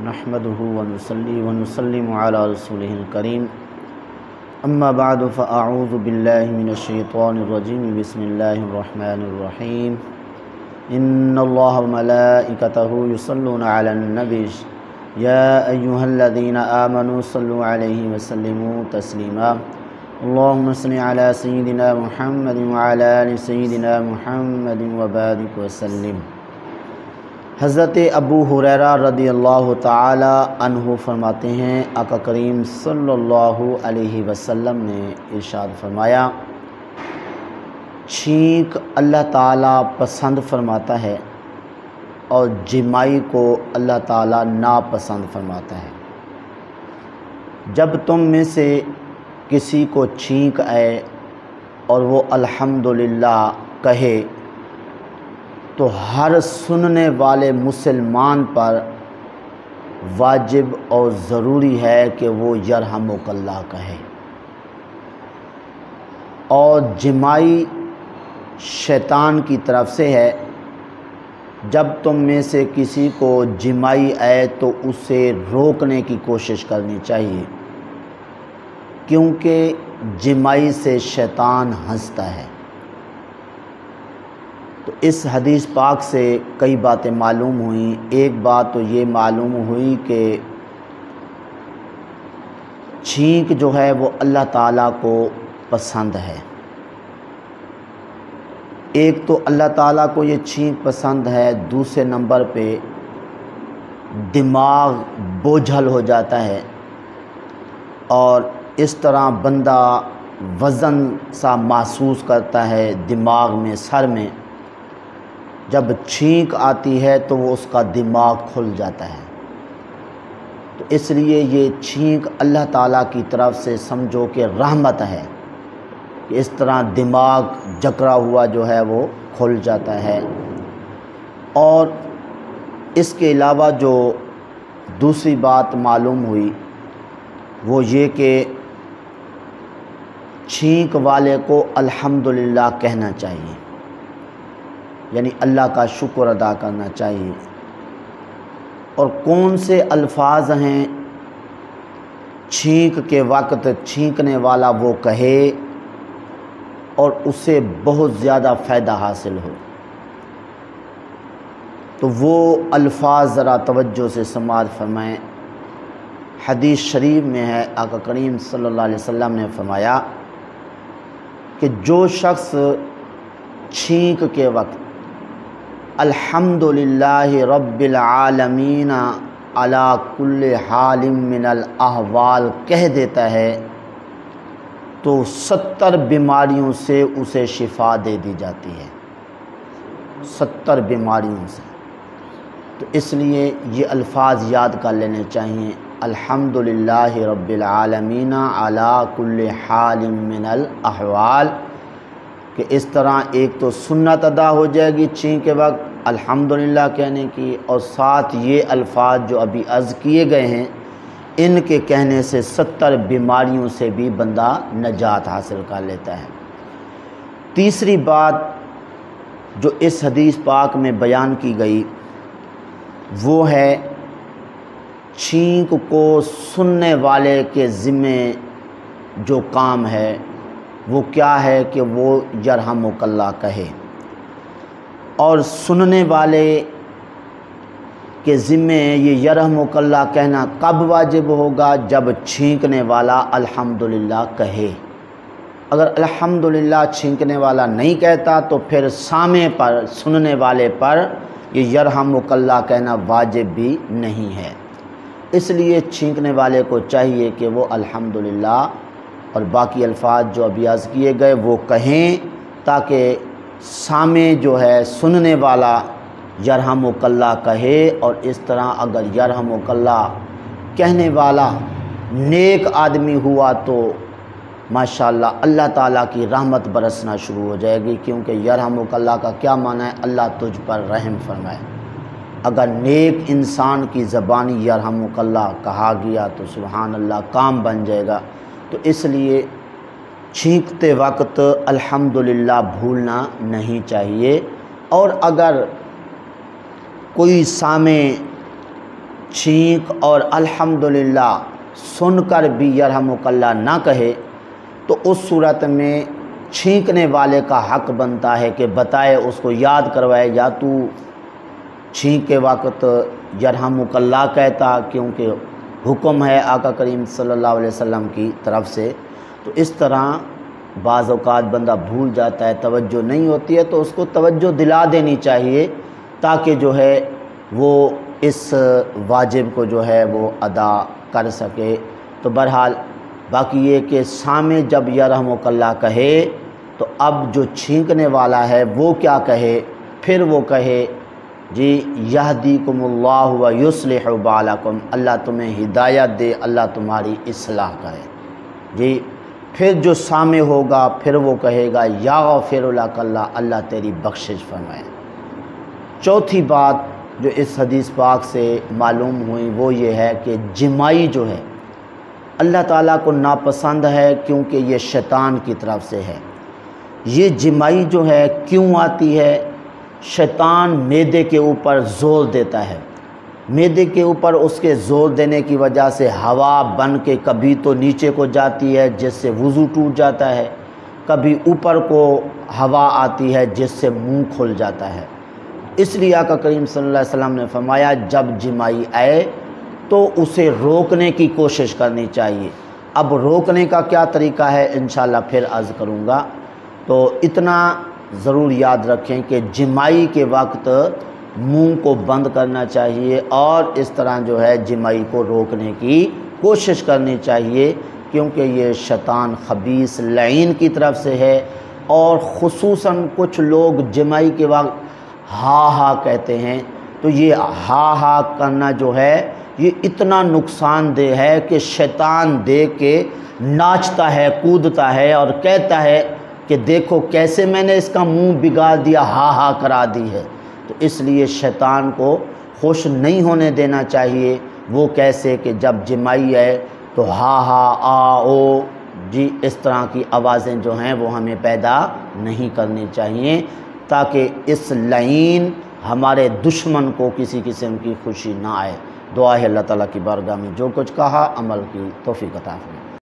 نحمده ونصلي ونسلم على رسوله الكريم اما بعد فاعوذ بالله من الشيطان الرجيم بسم الله الرحمن الرحيم ان الله وملائكته يصلون على النبي يا ايها الذين آمنوا صلوا عليه وسلموا تسليما اللهم صل على سيدنا محمد وعلى آل سيدنا محمد وبارك وسلم۔ حضرت ابو ہریرہ رضی اللہ تعالی عنہ فرماتے ہیں آقا کریم صلی اللہ علیہ وسلم نے ارشاد فرمایا، چھینک اللہ تعالیٰ پسند فرماتا ہے اور جمائی کو اللہ تعالیٰ ناپسند فرماتا ہے۔ جب تم میں سے کسی کو چھینک آئے اور وہ الحمدللہ کہے تو ہر سننے والے مسلمان پر واجب اور ضروری ہے کہ وہ یرحمک اللہ کہے۔ اور جمائی شیطان کی طرف سے ہے، جب تم میں سے کسی کو جمائی آئے تو اسے روکنے کی کوشش کرنی چاہیے، کیونکہ جمائی سے شیطان ہنستا ہے۔ تو اس حدیث پاک سے کئی باتیں معلوم ہوئیں۔ ایک بات تو یہ معلوم ہوئی کہ چھینک جو ہے وہ اللہ تعالیٰ کو پسند ہے۔ ایک تو اللہ تعالیٰ کو یہ چھینک پسند ہے، دوسرے نمبر پہ دماغ بوجھل ہو جاتا ہے اور اس طرح بندہ وزن سا محسوس کرتا ہے دماغ میں، سر میں۔ جب چھینک آتی ہے تو وہ اس کا دماغ کھل جاتا ہے۔ تو اس لیے یہ چھینک اللہ تعالیٰ کی طرف سے سمجھو کہ رحمت ہے کہ اس طرح دماغ جکڑا ہوا جو ہے وہ کھل جاتا ہے۔ اور اس کے علاوہ جو دوسری بات معلوم ہوئی وہ یہ کہ چھینک والے کو الحمدللہ کہنا چاہیے، یعنی اللہ کا شکر ادا کرنا چاہیے۔ اور کون سے الفاظ ہیں چھینک کے وقت چھینکنے والا وہ کہے اور اسے بہت زیادہ فائدہ حاصل ہو، تو وہ الفاظ ذرا توجہ سے سماعت فرمائیں۔ حدیث شریف میں ہے، آقا کریم صلی اللہ علیہ وسلم نے فرمایا کہ جو شخص چھینک کے وقت الحمدللہ رب العالمین علی کل حال من الاحوال کہہ دیتا ہے تو 70 بیماریوں سے اسے شفا دے دی جاتی ہے، 70 بیماریوں سے۔ تو اس لیے یہ الفاظ یاد کر لینے چاہیے، الحمدللہ رب العالمین علی کل حال من الاحوال، کہ اس طرح ایک تو سنت ادا ہو جائے گی چھینک کے وقت الحمدللہ کہنے کی، اور ساتھ یہ الفاظ جو ابھی عرض کیے گئے ہیں ان کے کہنے سے 70 بیماریوں سے بھی بندہ نجات حاصل کر لیتا ہے۔ تیسری بات جو اس حدیث پاک میں بیان کی گئی وہ ہے چھینک کو سننے والے کے ذمے جو کام ہے وہ کیا ہے کہ وہ یرحمک اللہ کہے۔ اور سننے والے کے ذمے یہ یرحمک اللہ کہنا کب واجب ہوگا؟ جب چھینکنے والا الحمدللہ کہے۔ اگر الحمدللہ چھینکنے والا نہیں کہتا تو پھر سامع پر، سننے والے پر یہ یرحمک اللہ کہنا واجب بھی نہیں ہے۔ اس لیے چھینکنے والے کو چاہیے کہ وہ الحمدللہ اور باقی الفاظ جو ابھی عرض کیے گئے وہ کہیں، تاکہ سامع جو ہے سننے والا یرحمک اللہ کہے، اور اس طرح اگر یرحمک اللہ کہنے والا نیک آدمی ہوا تو ماشاءاللہ اللہ تعالیٰ کی رحمت برسنا شروع ہو جائے گی، کیونکہ یرحمک اللہ کا کیا معنی ہے؟ اللہ تجھ پر رحم فرمائے۔ اگر نیک انسان کی زبانی یرحمک اللہ کہا گیا تو سبحان اللہ کام بن جائے گا۔ تو اس لیے چھینکتے وقت الحمدللہ بھولنا نہیں چاہیے۔ اور اگر کوئی سامع چھینک اور الحمدللہ سن کر بھی یرحمک اللہ نہ کہے تو اس صورت میں چھینکنے والے کا حق بنتا ہے کہ بتائے، اس کو یاد کروائے، یا تو چھینک کے وقت یرحمک اللہ کہتا، کیونکہ حکم ہے آقا کریم صلی اللہ علیہ وسلم کی طرف سے۔ تو اس طرح بعض اوقات بندہ بھول جاتا ہے، توجہ نہیں ہوتی ہے، تو اس کو توجہ دلا دینی چاہیے تاکہ جو ہے وہ اس واجب کو جو ہے وہ ادا کر سکے۔ تو بہرحال باقی یہ کہ سامع جب یرحمک اللہ کہے تو اب جو چھینکنے والا ہے وہ کیا کہے؟ پھر وہ کہے جی یہدیکم اللہ و یصلح بالکم، اللہ تمہیں ہدایت دے، اللہ تمہاری اصلاح کرے جی۔ پھر جو سامع ہوگا پھر وہ کہے گا یغفر لک اللہ، اللہ تیری بخشش فرمائے۔ چوتھی بات جو اس حدیث پاک سے معلوم ہوئی وہ یہ ہے کہ جمائی جو ہے اللہ تعالیٰ کو ناپسند ہے، کیونکہ یہ شیطان کی طرف سے ہے۔ یہ جمائی جو ہے کیوں آتی ہے؟ شیطان معدے کے اوپر زور دیتا ہے، معدے کے اوپر اس کے زور دینے کی وجہ سے ہوا بن کے کبھی تو نیچے کو جاتی ہے جس سے وضو ٹوٹ جاتا ہے، کبھی اوپر کو ہوا آتی ہے جس سے منہ کھل جاتا ہے۔ اس لیے آقا کریم صلی اللہ علیہ وسلم نے فرمایا جب جمائی آئے تو اسے روکنے کی کوشش کرنی چاہیے۔ اب روکنے کا کیا طریقہ ہے انشاءاللہ پھر عرض کروں گا۔ تو اتنا ضرور یاد رکھیں کہ جمائی کے وقت منہ کو بند کرنا چاہیے اور اس طرح جو ہے جمائی کو روکنے کی کوشش کرنی چاہیے، کیونکہ یہ شیطان خبیث لعین کی طرف سے ہے۔ اور خصوصاً کچھ لوگ جمائی کے وقت ہا ہا کہتے ہیں، تو یہ ہا ہا کرنا جو ہے یہ اتنا نقصان دہ ہے کہ شیطان دیکھ کے ناچتا ہے، کودتا ہے اور کہتا ہے کہ دیکھو کیسے میں نے اس کا منہ بگاڑ دیا، ہا ہا کرا دی ہے۔ تو اس لیے شیطان کو خوش نہیں ہونے دینا چاہیے۔ وہ کیسے کہ جب جمائی ہے تو ہا ہا آ او جی اس طرح کی آوازیں جو ہیں وہ ہمیں پیدا نہیں کرنی چاہیے، تاکہ اس لعین ہمارے دشمن کو کسی قسم کی خوشی نہ آئے۔ دعا ہے اللہ تعالیٰ کی بارگاہ میں جو کچھ کہا عمل کی توفیق عطا فرمائے۔